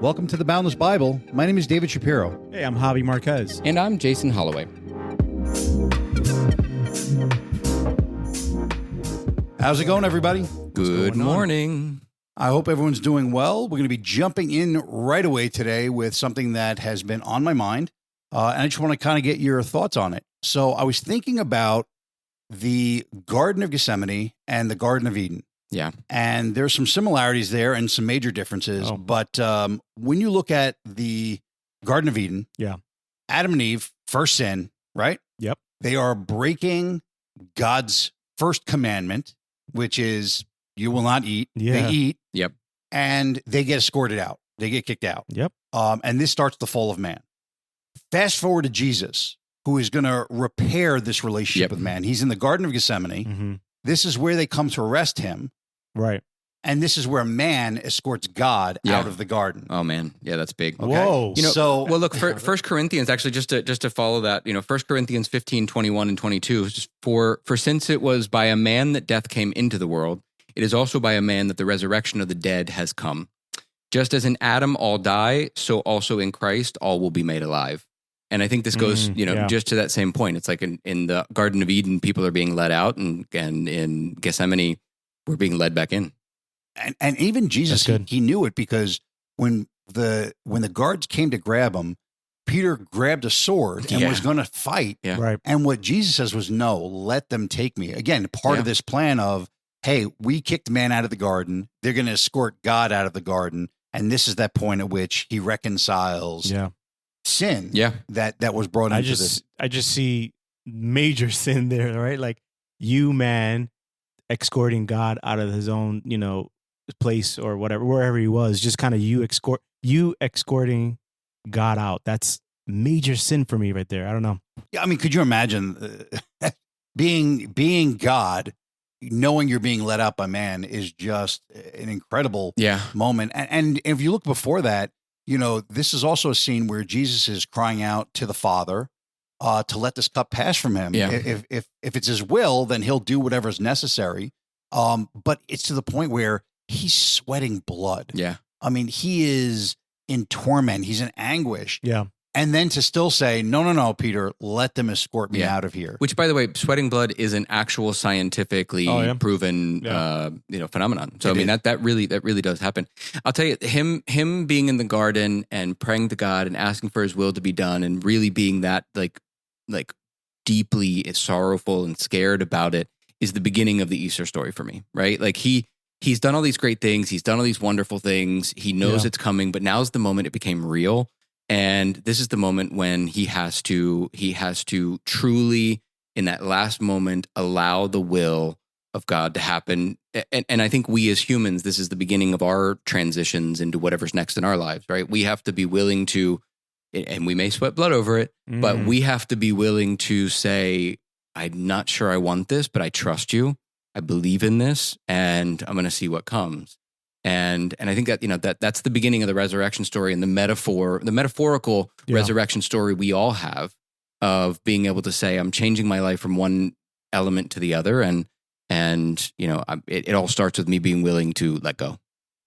Welcome to the Boundless Bible. My name is David Shapiro. Hey, I'm Javi Marquez. And I'm Jason Holloway. How's it going, everybody? Good morning. I hope everyone's doing well. We're going to be jumping in right away today with something that has been on my mind, and I just want to kind of get your thoughts on it. So I was thinking about the Garden of Gethsemane and the Garden of Eden. Yeah. And there's some similarities there and some major differences. Oh. But when you look at the Garden of Eden, Yeah. Adam and Eve, first sin, right? Yep. They are breaking God's first commandment, which is you will not eat. Yeah. They eat. Yep. And they get escorted out. They get kicked out. Yep. And this starts the fall of man. Fast forward to Jesus, who is going to repair this relationship Yep. with man. He's in the Garden of Gethsemane. Mm-hmm. This is where they come to arrest him. Right. And this is where man escorts God Yeah. out of the garden. Oh man, yeah, that's big. Okay? Whoa. You know, So- well, look, for 1 Corinthians, actually, just to follow that, 1 Corinthians 15, 21 and 22, is just for since it was by a man that death came into the world, it is also by a man that the resurrection of the dead has come. Just as in Adam all die, so also in Christ all will be made alive. And I think this goes, yeah. just to that same point. It's like in the Garden of Eden, people are being let out, and in Gethsemane, we're being led back in. And even Jesus, That's good. he knew it, because when the guards came to grab him, Peter grabbed a sword and Yeah. was going to fight. Yeah. Right. And what Jesus says was, no, let them take me. Again, part of Yeah. this plan of, hey, we kicked man out of the garden. They're going to escort God out of the garden. And this is that point at which he reconciles Yeah. sin Yeah. that was brought into this. I just see major sin there, right? Like you, man, escorting God out of his own, place or whatever, wherever he was, just kind of you escorting God out. That's major sin for me right there. I don't know. Yeah, I mean, could you imagine being God, knowing you're being led out by man is just an incredible Yeah. moment. And if you look before that, this is also a scene where Jesus is crying out to the Father to let this cup pass from him. Yeah. If it's his will, then he'll do whatever is necessary. But it's to the point where he's sweating blood. Yeah. I mean, he is in torment. He's in anguish. Yeah. And then to still say, no, Peter, let them escort me Yeah. out of here. Which, by the way, sweating blood is an actual scientifically proven, phenomenon. So It I mean is. that really does happen. I'll tell you, him being in the garden and praying to God and asking for His will to be done, and really being that like deeply sorrowful and scared about it, is the beginning of the Easter story for me. Right? Like he's done all these great things, he's done all these wonderful things. He knows it's coming, but now's the moment it became real. And this is the moment when he has to truly, in that last moment, allow the will of God to happen. And I think we as humans, this is the beginning of our transitions into whatever's next in our lives, right? We have to be willing to, and we may sweat blood over it, but we have to be willing to say, I'm not sure I want this, but I trust you. I believe in this, and I'm going to see what comes. And I think that that's the beginning of the resurrection story, and the metaphorical resurrection story we all have, of being able to say, I'm changing my life from one element to the other, and it all starts with me being willing to let go.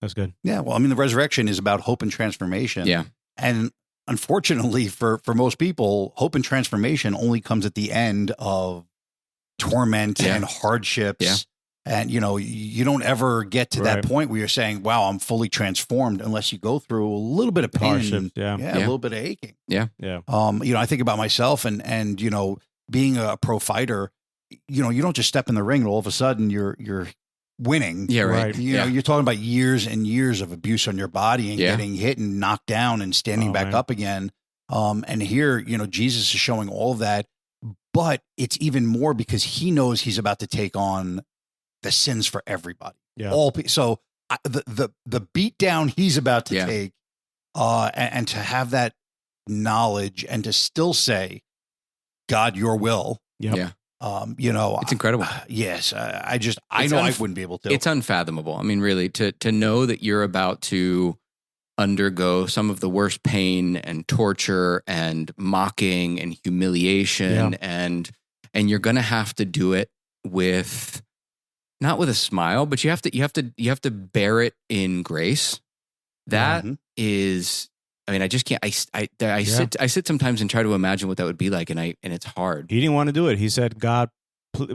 That's good. Yeah, well, I mean, the resurrection is about hope and transformation. Yeah. And unfortunately for most people, hope and transformation only comes at the end of torment and hardships. Yeah. And, you don't ever get to that point where you're saying, wow, I'm fully transformed, unless you go through a little bit of pain. Hardships, A little bit of aching. Yeah. I think about myself and being a pro fighter, you don't just step in the ring and all of a sudden you're winning. Yeah, right. You're talking about years and years of abuse on your body and getting hit and knocked down and standing back up again. And here, Jesus is showing all of that, but it's even more because he knows he's about to take on the sins for everybody. Yeah. So the beat down he's about to take, and to have that knowledge and to still say, God, your will. Yep. Yeah. It's incredible. Yes. I know I wouldn't be able to. It's unfathomable. I mean, really, to know that you're about to undergo some of the worst pain and torture and mocking and humiliation, and you're going to have to do it with, not with a smile, but you have to bear it in grace. That is, I mean, I just can't. I sit sometimes and try to imagine what that would be like, and it's hard. He didn't want to do it. He said, "God,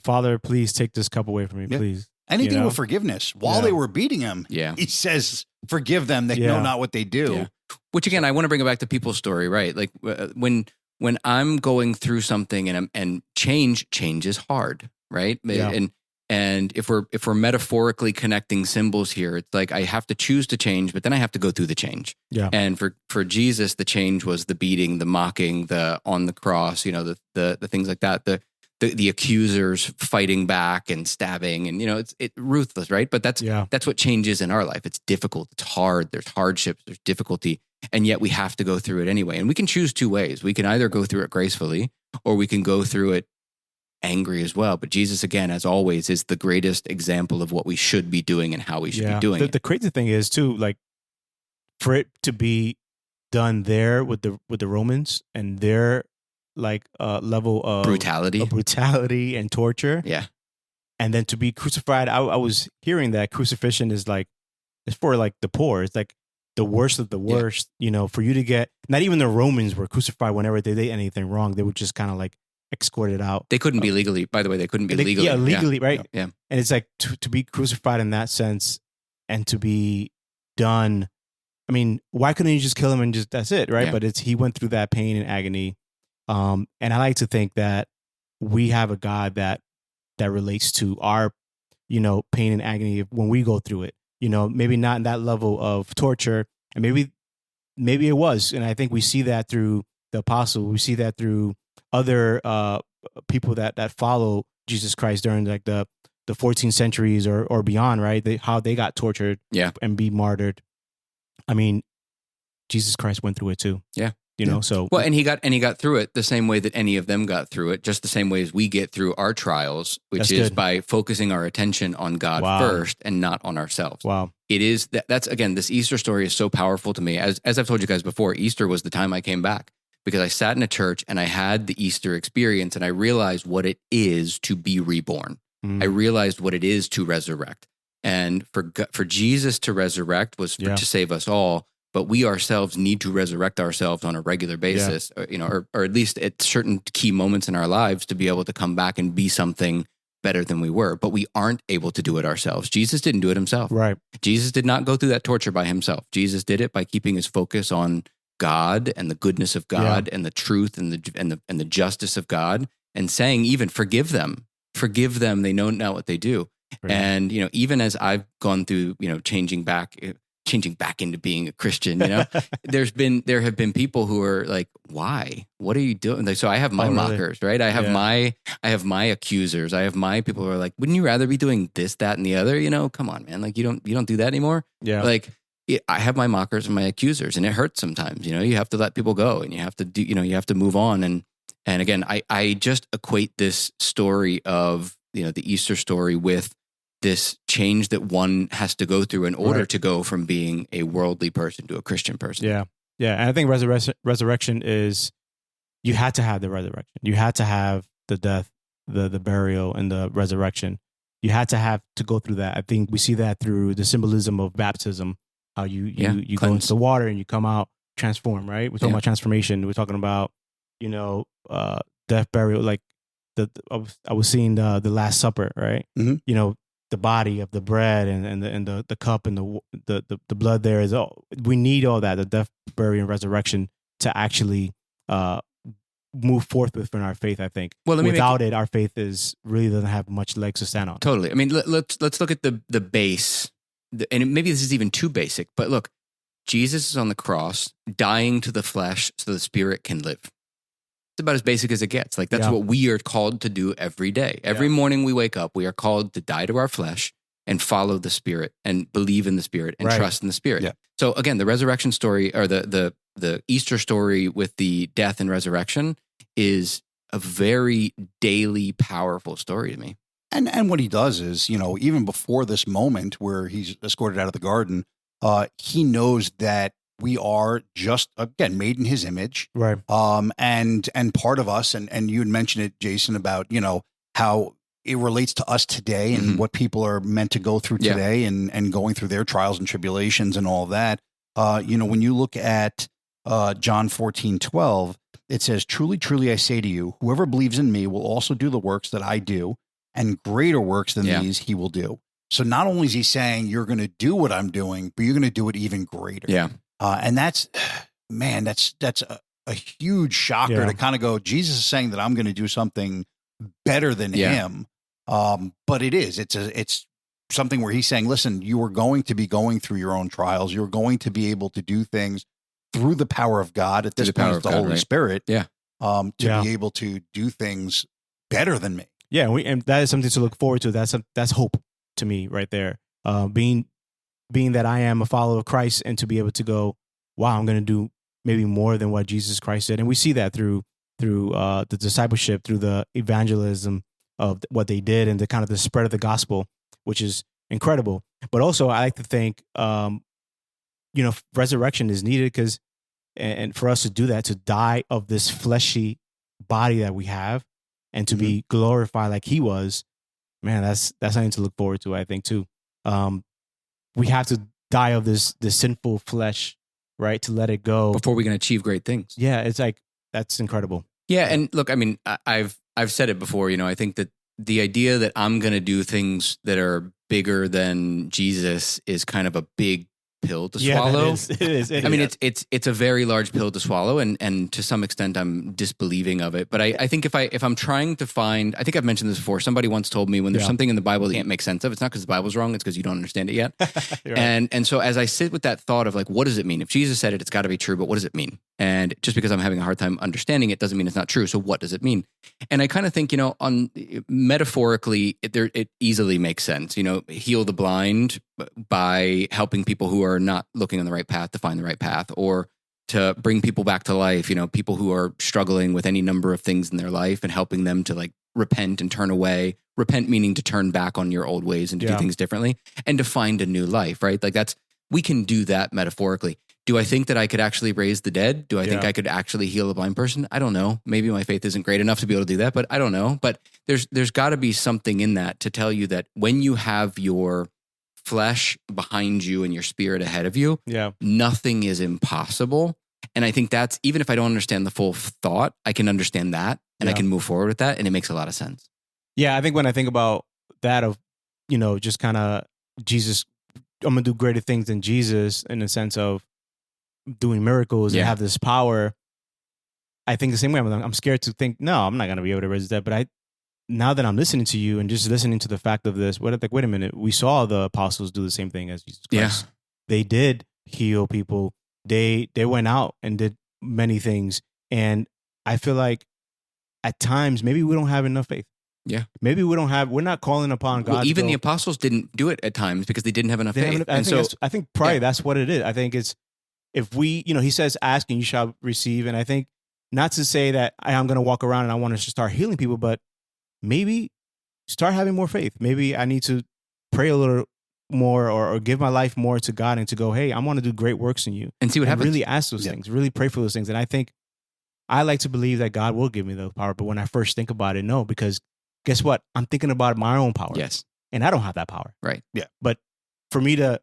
Father, please take this cup away from me, please." Anything with forgiveness. While they were beating him, he says, "Forgive them; they know not what they do." Yeah. Which again, I want to bring it back to people's story, right? Like when I'm going through something and change is hard, right? Yeah. And if we're metaphorically connecting symbols here, it's like I have to choose to change, but then I have to go through the change. Yeah. And for Jesus, the change was the beating, the mocking, the on the cross, the things like that, the accusers fighting back and stabbing, and it's ruthless, right? But that's what change is in our life. It's difficult, it's hard, there's hardships, there's difficulty, and yet we have to go through it anyway. And we can choose two ways. We can either go through it gracefully, or we can go through it angry as well. But Jesus, again, as always, is the greatest example of what we should be doing and how we should be doing it. The crazy thing is too, like, for it to be done there with the Romans and their level of brutality and torture, and then to be crucified. I was hearing that crucifixion is it's for the poor. It's like the worst of the worst. For you to get, not even the Romans were crucified whenever they did anything wrong. They would just kind of escorted out. They couldn't be legally, by the way, they couldn't be legally. Yeah, legally, right? Yeah. And it's like to be crucified in that sense and to be done. I mean, why couldn't you just kill him and just, that's it, right? Yeah. But he went through that pain and agony. And I like to think that we have a God that relates to our, pain and agony when we go through it. Maybe not in that level of torture, and maybe it was. And I think we see that through the apostle. We see that through other people that follow Jesus Christ during the 14th centuries or beyond, right? How they got tortured and be martyred. I mean, Jesus Christ went through it too. Yeah. So well, and he got through it the same way that any of them got through it, just the same way as we get through our trials, which is by focusing our attention on God first and not on ourselves. Wow. It is that's again, this Easter story is so powerful to me. As I've told you guys before, Easter was the time I came back, because I sat in a church and I had the Easter experience, and I realized what it is to be reborn. I realized what it is to resurrect. And for Jesus to resurrect was to save us all, but we ourselves need to resurrect ourselves on a regular basis, or at least at certain key moments in our lives to be able to come back and be something better than we were. But we aren't able to do it ourselves. Jesus didn't do it himself. Right. Jesus did not go through that torture by himself. Jesus did it by keeping his focus on God and the goodness of God and the truth and the justice of God, and saying, even forgive them, they know not what they do. Right. And even as I've gone through changing back into being a Christian, there have been people who are like, why? What are you doing? So I have my mockers, right? I have my accusers. I have my people who are like, wouldn't you rather be doing this, that, and the other? Come on, man. Like you don't do that anymore. Yeah. Like I have my mockers and my accusers, and it hurts sometimes. You have to let people go, and you have to do. You have to move on. And again, I just equate this story of the Easter story with this change that one has to go through in order to go from being a worldly person to a Christian person. Yeah, yeah. And I think resurrection is, you had to have the resurrection. You had to have the death, the burial, and the resurrection. You had to go through that. I think we see that through the symbolism of baptism. How you go into the water and you come out transformed, right? We're talking about transformation. We're talking about, death, burial. Like I was seeing the Last Supper, right? Mm-hmm. The body of the bread and the cup and the blood there is all. We need all that, the death, burial, and resurrection to actually move forth within our faith, I think. Well, without it, our faith really doesn't have much legs to stand on. Totally. I mean, let's look at the base. And maybe this is even too basic, but look, Jesus is on the cross, dying to the flesh so the spirit can live. It's about as basic as it gets. Like that's what we are called to do every day. Every morning we wake up, we are called to die to our flesh and follow the Spirit and believe in the Spirit and trust in the Spirit. Yeah. So again, the resurrection story, or the Easter story with the death and resurrection, is a very daily, powerful story to me. And what he does is, even before this moment where he's escorted out of the garden, he knows that we are just, again, made in his image. Right. And part of us, and you had mentioned it, Jason, about, how it relates to us today and what people are meant to go through today and going through their trials and tribulations and all of that. When you look at John 14:12, it says, "Truly, truly, I say to you, whoever believes in me will also do the works that I do, and greater works than these he will do." So not only is he saying you're going to do what I'm doing, but you're going to do it even greater. Yeah. And that's a huge shocker to kind of go, Jesus is saying that I'm going to do something better than him. But it's something where he's saying, listen, you are going to be going through your own trials. You're going to be able to do things through the power of God. At this point, it's the Holy Spirit. Yeah. To be able to do things better than me. Yeah. And that is something to look forward to. That's hope to me right there. Being that I am a follower of Christ, and to be able to go, wow, I'm going to do maybe more than what Jesus Christ did. And we see that through the discipleship, through the evangelism of what they did, and the kind of the spread of the gospel, which is incredible. But also, I like to think, resurrection is needed because, and for us to do that, to die of this fleshy body that we have, and to be glorified like he was, man, that's something to look forward to, I think, too. We have to die of this sinful flesh, right? To let it go before we can achieve great things. Yeah, it's like, that's incredible. Yeah, and look, I mean, I've said it before. I think that the idea that I'm going to do things that are bigger than Jesus is kind of a big pill to swallow. It is. I mean, it's a very large pill to swallow, and to some extent, I'm disbelieving of it. But I think if I'm trying to find, I think I've mentioned this before. Somebody once told me, when there's something in the Bible that you can't make sense of, it's not because the Bible's wrong; it's because you don't understand it yet. Right. And so as I sit with that thought of like, what does it mean? If Jesus said it, it's got to be true. But what does it mean? And just because I'm having a hard time understanding it doesn't mean it's not true. So what does it mean? And I kind of think, on metaphorically, it easily makes sense. Heal the blind by helping people who are not looking on the right path to find the right path, or to bring people back to life. People who are struggling with any number of things in their life, and helping them to like repent and turn away. Repent meaning to turn back on your old ways and to do things differently, and to find a new life. Right? Like we can do that metaphorically. Do I think that I could actually raise the dead? Do I think I could actually heal a blind person? I don't know. Maybe my faith isn't great enough to be able to do that, but I don't know. But there's got to be something in that to tell you that when you have your flesh behind you and your spirit ahead of you, nothing is impossible. And I think that's, even if I don't understand the full thought, I can understand that, and I can move forward with that, and it makes a lot of sense. Yeah, I think when I think about that of, just kind of Jesus, I'm going to do greater things than Jesus, in the sense of doing miracles and have this power. I think the same way. I'm scared to think, no, I'm not going to be able to raise that. But now that I'm listening to you and just listening to the fact of this, wait a minute, we saw the apostles do the same thing as Jesus Christ. Yeah. They did heal people. They went out and did many things. And I feel like at times, maybe we don't have enough faith. Yeah. Maybe we're not calling upon God. Well, even the apostles didn't do it at times because they didn't have enough faith. I think probably that's what it is. I think it's, if we, he says, ask and you shall receive. And I think, not to say that I'm going to walk around and I want to start healing people, but maybe start having more faith. Maybe I need to pray a little more, or give my life more to God, and to go, hey, I want to do great works in you. And see what happens. Really ask those things, really pray for those things. And I think I like to believe that God will give me the power. But when I first think about it, no, because guess what? I'm thinking about my own power. Yes. And I don't have that power. Right. Yeah. But for me to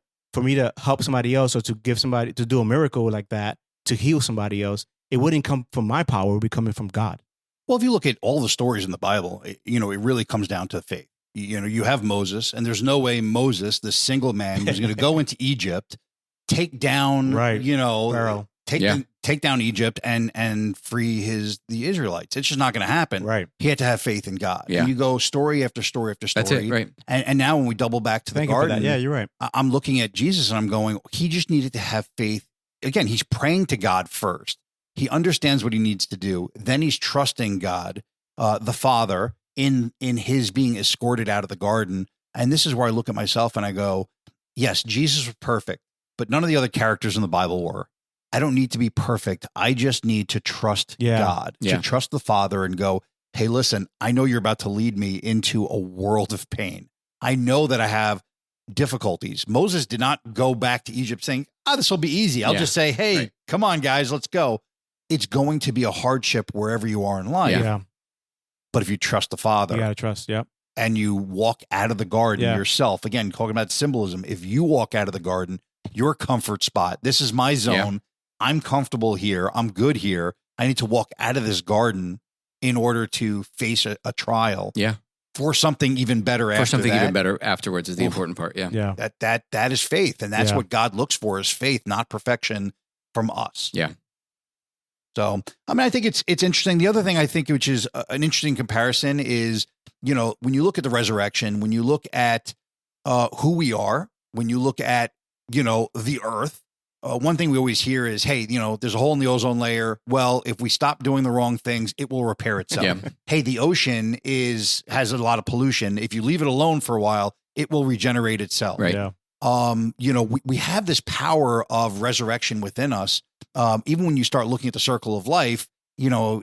help somebody else, or to give somebody, to do a miracle like that, to heal somebody else, it wouldn't come from my power. It would be coming from God. Well, if you look at all the stories in the Bible, it really comes down to faith. You have Moses, and there's no way Moses, this single man, was going to go into Egypt, take down, Pharaoh, take down Egypt and free the Israelites. It's just not going to happen. Right. He had to have faith in God. Yeah. And you go story after story after story. That's it, right. And now when we double back to the garden, yeah, you're right. I'm looking at Jesus and I'm going, he just needed to have faith. Again, he's praying to God first. He understands what he needs to do. Then he's trusting God, the Father, in his being escorted out of the garden. And this is where I look at myself and I go, yes, Jesus was perfect, but none of the other characters in the Bible were. I don't need to be perfect. I just need to trust God, to trust the Father, and go, hey, listen, I know you're about to lead me into a world of pain. I know that I have difficulties. Moses did not go back to Egypt saying, this will be easy. I'll just say, hey, come on, guys, let's go. It's going to be a hardship wherever you are in life. Yeah. But if you trust the Father, you got to trust. Yep. And you walk out of the garden yourself, again, talking about symbolism, if you walk out of the garden, your comfort spot. This is my zone. I'm comfortable here. I'm good here. I need to walk out of this garden in order to face a trial. Yeah. For something even better after that. For something even better afterwards is the important part. Yeah. Yeah. That is faith. And that's what God looks for, is faith, not perfection from us. Yeah. So, I mean, I think it's interesting. The other thing I think, which is an interesting comparison, is, you know, when you look at the resurrection, when you look at who we are, when you look at, you know, the earth, one thing we always hear is, hey, you know, there's a hole in the ozone layer. Well, if we stop doing the wrong things, it will repair itself. Yeah. Hey, the ocean has a lot of pollution. If you leave it alone for a while, it will regenerate itself. Right. Yeah. You know, we have this power of resurrection within us. Even when you start looking at the circle of life, you know,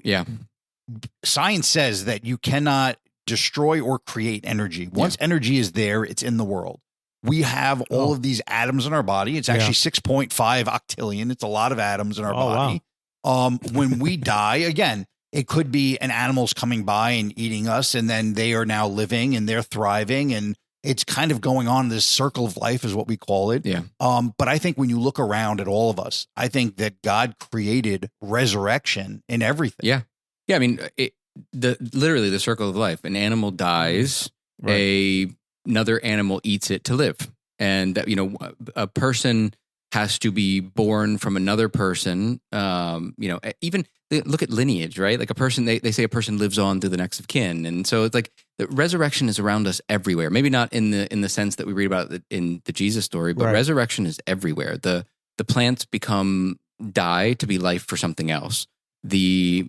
science says that you cannot destroy or create energy. Once energy is there, it's in the world. We have all of these atoms in our body. It's actually 6.5 octillion. It's a lot of atoms in our body. Wow. When we die, again, it could be an animal's coming by and eating us, and then they are now living and they're thriving, and it's kind of going on this circle of life is what we call it. Yeah. But I think when you look around at all of us, I think that God created resurrection in everything. Yeah. Yeah. I mean, literally the circle of life. An animal dies, another animal eats it to live. And that, you know, a person has to be born from another person. You know, even look at lineage, right? Like a person, they say a person lives on through the next of kin. And so it's like the resurrection is around us everywhere. Maybe not in the sense that we read about it in the Jesus story, but resurrection is everywhere. The plants die to be life for something else. They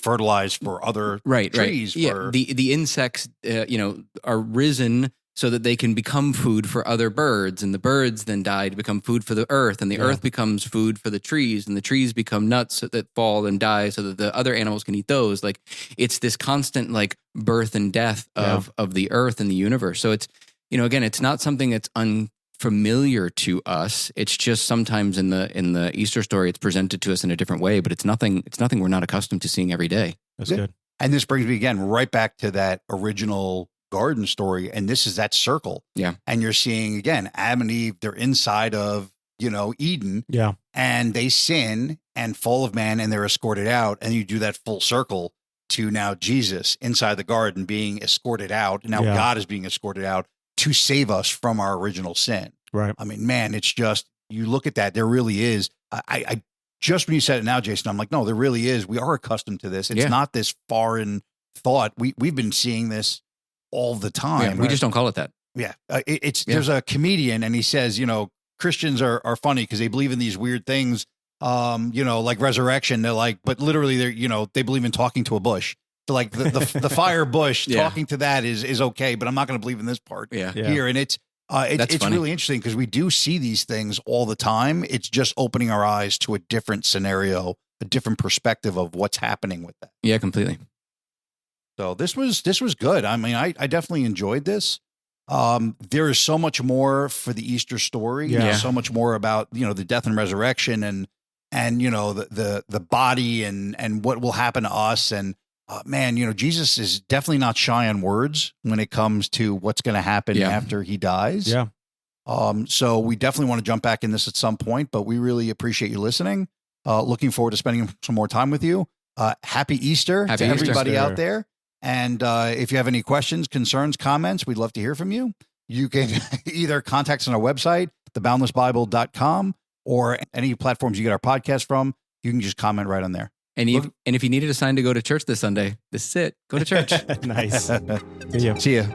fertilize for other trees. Yeah. The insects, you know, are risen so that they can become food for other birds, and the birds then die to become food for the earth, and the earth becomes food for the trees, and the trees become nuts that fall and die so that the other animals can eat those. Like, it's this constant like birth and death of the earth and the universe. So it's, you know, again, it's not something that's unfamiliar to us. It's just sometimes in the Easter story, it's presented to us in a different way, but it's nothing we're not accustomed to seeing every day. That's good. And this brings me again right back to that original garden story, and this is that circle. Yeah. And you're seeing again Adam and Eve, they're inside of, you know, Eden. Yeah. And they sin and fall of man, and they're escorted out, and you do that full circle to now Jesus inside the garden being escorted out, and now God is being escorted out to save us from our original sin. Right. I mean, man, it's just, you look at that, there really is. I just, when you said it now, Jason, I'm like, no, there really is. We are accustomed to this. It's not this foreign thought. We've been seeing this all the time. Yeah, we just don't call it that. Yeah. There's a comedian, and he says, you know, Christians are funny because they believe in these weird things, you know, like resurrection. They're like, but literally they're, you know, they believe in talking to a bush. So like the fire bush, talking to that is okay, but I'm not going to believe in this part here. And it's really interesting because we do see these things all the time. It's just opening our eyes to a different scenario, a different perspective of what's happening with that. Yeah, completely. So this was good. I mean, I definitely enjoyed this. There is so much more for the Easter story. Yeah. So much more about, you know, the death and resurrection and you know, the body and what will happen to us. And man, you know, Jesus is definitely not shy on words when it comes to what's going to happen after he dies. Yeah. So we definitely want to jump back in this at some point, but we really appreciate you listening. Looking forward to spending some more time with you. Happy Easter to everybody out there. And if you have any questions, concerns, comments, we'd love to hear from you. You can either contact us on our website, theboundlessbible.com, or any platforms you get our podcast from. You can just comment right on there. And if you needed a sign to go to church this Sunday, this is it. Go to church. Nice. See ya.